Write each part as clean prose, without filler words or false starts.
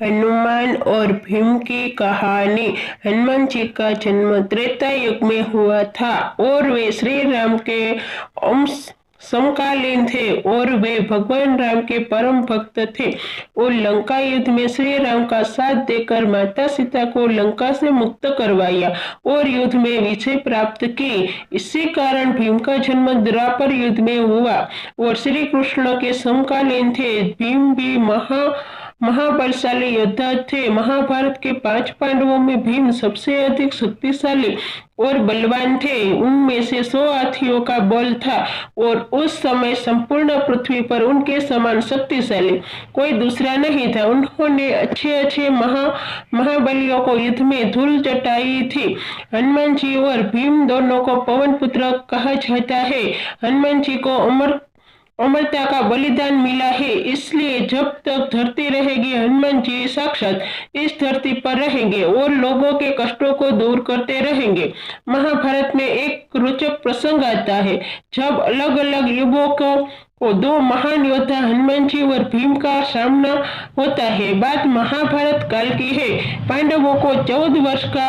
हनुमान और भीम की कहानी। हनुमान जी का जन्म त्रेता युग में हुआ था और वे श्री राम के अंश समकालीन थे और वे भगवान राम के परम भक्त थे और लंका युद्ध में श्री राम का साथ देकर माता सीता को लंका से मुक्त करवाया और युद्ध में विजय प्राप्त की। इसी कारण भीम का जन्म द्वापर युद्ध में हुआ और श्री कृष्ण के समकालीन थे। भीम भी महाबलशाली योद्धा थे। महाभारत के 5 पांडवों में भीम सबसे अधिक शक्तिशाली और बलवान थे। उनमें से 100 हाथियों का बल था और उस समय संपूर्ण पृथ्वी पर उनके समान शक्तिशाली कोई दूसरा नहीं था। उन्होंने अच्छे महाबलियों को युद्ध में धूल चटाई थी। हनुमान जी और भीम दोनों को पवन पुत्र कहा जाता है। हनुमान जी को अमरता का बलिदान मिला है, इसलिए जब तक धरती रहेगी हनुमान जी साक्षात इस धरती पर रहेंगे और लोगों के कष्टों को दूर करते रहेंगे। महाभारत में एक रोचक प्रसंग आता है जब अलग अलग युगों को 2 महान योद्धा हनुमान जी और भीम का सामना होता है। बात महाभारत काल की है। पांडवों को 14 वर्ष का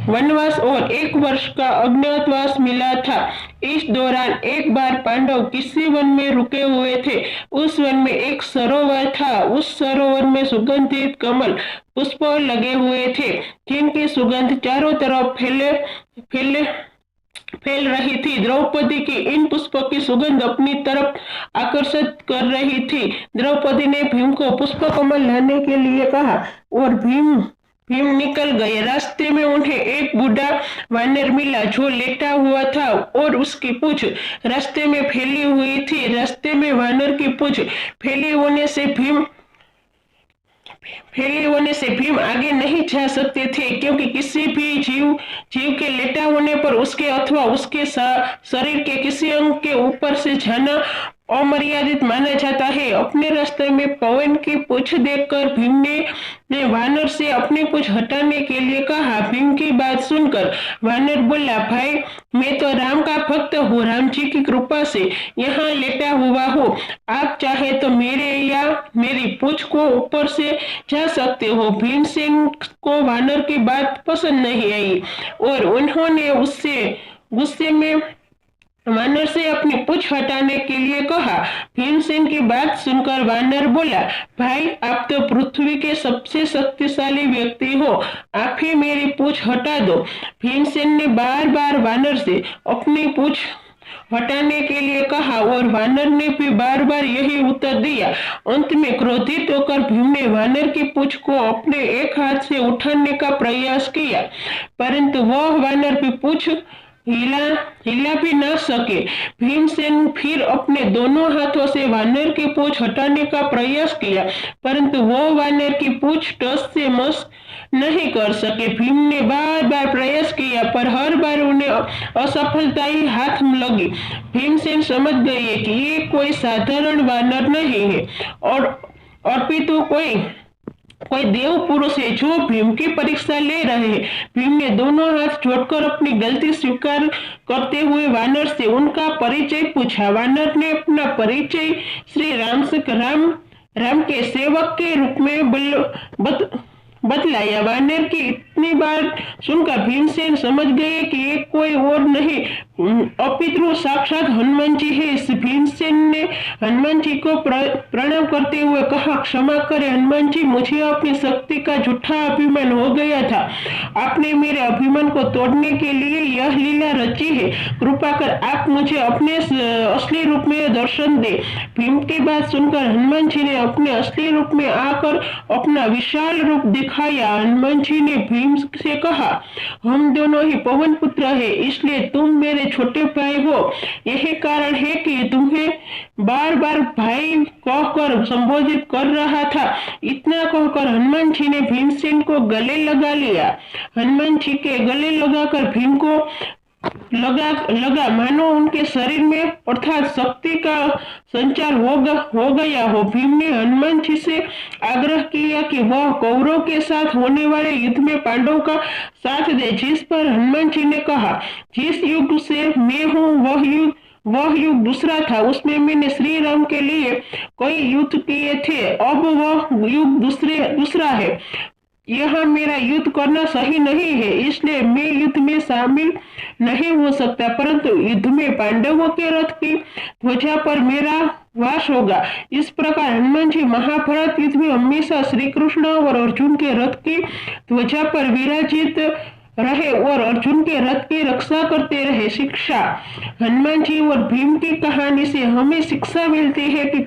वनवास और 1 वर्ष का अज्ञातवास मिला था। इस दौरान एक बार पांडव किसी वन में रुके हुए थे। उस वन में एक सरोवर था। उस सरोवर में सुगंधित कमल पुष्प लगे हुए थे जिनकी सुगंध चारों तरफ फैल रही थी। द्रौपदी की इन पुष्पों की सुगंध अपनी तरफ आकर्षित कर रही थी। द्रौपदी ने भीम को पुष्प कमल लाने के लिए कहा और भीम निकल गए। रास्ते में उन्हें एक बूढ़ा वानर मिला जो लेटा हुआ था और उसकी पूंछ रास्ते में फैली हुई थी। रास्ते में वानर की पूंछ फैली होने से भीम आगे नहीं जा सकते थे, क्योंकि किसी भी जीव के लेटा होने पर उसके अथवा उसके शरीर के किसी अंग के ऊपर से जाना अमर्यादित माना जाता है। अपने रास्ते में पवन की पूंछ देखकर भीम ने वानर से अपनी पूंछ हटाने के लिए कहा। भीम की बात सुनकर वानर बोला, भाई मैं तो राम का भक्त हूँ, राम जी की कृपा से यहाँ लेटा हुआ हूँ। आप चाहे तो मेरे या मेरी पूंछ को ऊपर से जा सकते हो। भीमसेन को वानर की बात पसंद नहीं आई और उन्होंने उससे गुस्से में वानर से अपनी पूंछ हटाने के लिए कहा। भीमसेन की बात सुनकर वानर बोला, भाई आप तो पृथ्वी के सबसे शक्तिशाली व्यक्ति हो, आप ही मेरी पूंछ हटा दो। भीमसेन ने बार बार वानर से अपनी पूंछ हटाने के लिए कहा और वानर ने भी बार बार यही उत्तर दिया। अंत में क्रोधित होकर भीम ने वानर की पूंछ को अपने एक हाथ से उठाने का प्रयास किया, परंतु वह वानर की पूंछ हिला भी न सके। भीमसेन फिर अपने दोनों हाथों से वानर की पूंछ हटाने का प्रयास किया, परंतु वो वानर की पूंछ टस से मस नहीं कर सके। भीम ने बार बार प्रयास किया पर हर बार उन्हें असफलता ही हाथ लगी। भीमसेन समझ गए कि ये कोई साधारण वानर नहीं है और अपितु कोई देव पुरुष है जो भीम की परीक्षा ले रहे हैं। भीम ने दोनों हाथ जोड़कर अपनी गलती स्वीकार करते हुए वानर से उनका परिचय पूछा। वानर ने अपना परिचय श्री राम के सेवक के रूप में बतलाया। वानर की इतनी बात सुनकर भीमसेन समझ गए कि ये कोई और नहीं अपितु साक्षात हनुमान जी है। भीमसेन ने हनुमान जी को प्रणाम करते हुए कहा, क्षमा करें हनुमान जी, मुझे अपनी शक्ति का झूठा अभिमान हो गया था। आपने मेरे अभिमान को तोड़ने के लिए यह लीला रची है। कृपा कर आप मुझे अपने असली रूप में दर्शन दे। भीम की बात सुनकर हनुमान जी ने अपने असली रूप में आकर अपना विशाल रूप दिखाया। हनुमान जी ने भीम से कहा, हम दोनों ही पवन पुत्र है, इसलिए तुम मेरे छोटे भाई हो। यही कारण है कि तुम्हें बार बार भाई कहकर संबोधित कर रहा था। इतना कहकर हनुमान जी ने भीमसेन को गले लगा लिया। हनुमान जी के गले लगाकर भीम को लगा मानो उनके शरीर में अर्थात शक्ति का संचार हो गया हो। भीम ने हनुमान जी से आग्रह किया कि वह कौरव के साथ होने वाले युद्ध में पांडव का साथ दे, जिस पर हनुमान जी ने कहा, जिस युग से मैं हूँ वह युग दूसरा था, उसमें मैंने श्री राम के लिए कई युद्ध किए थे। अब वह युग दूसरा है। यहाँ मेरा युद्ध करना सही नहीं है, इसलिए मैं युद्ध में शामिल नहीं हो सकता, परंतु युद्ध में पांडवों के रथ की ध्वजा पर मेरा वास होगा। इस प्रकार हनुमान जी महाभारत युद्ध में हमेशा श्री कृष्ण और अर्जुन के रथ की ध्वजा पर विराजित रहे और अर्जुन के रथ की रक्षा करते रहे। शिक्षा, हनुमान जी और भीम की कहानी से हमें शिक्षा मिलती है कि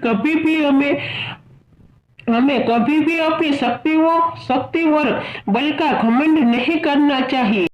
हमें कभी भी अपनी शक्ति और बल का घमंड नहीं करना चाहिए।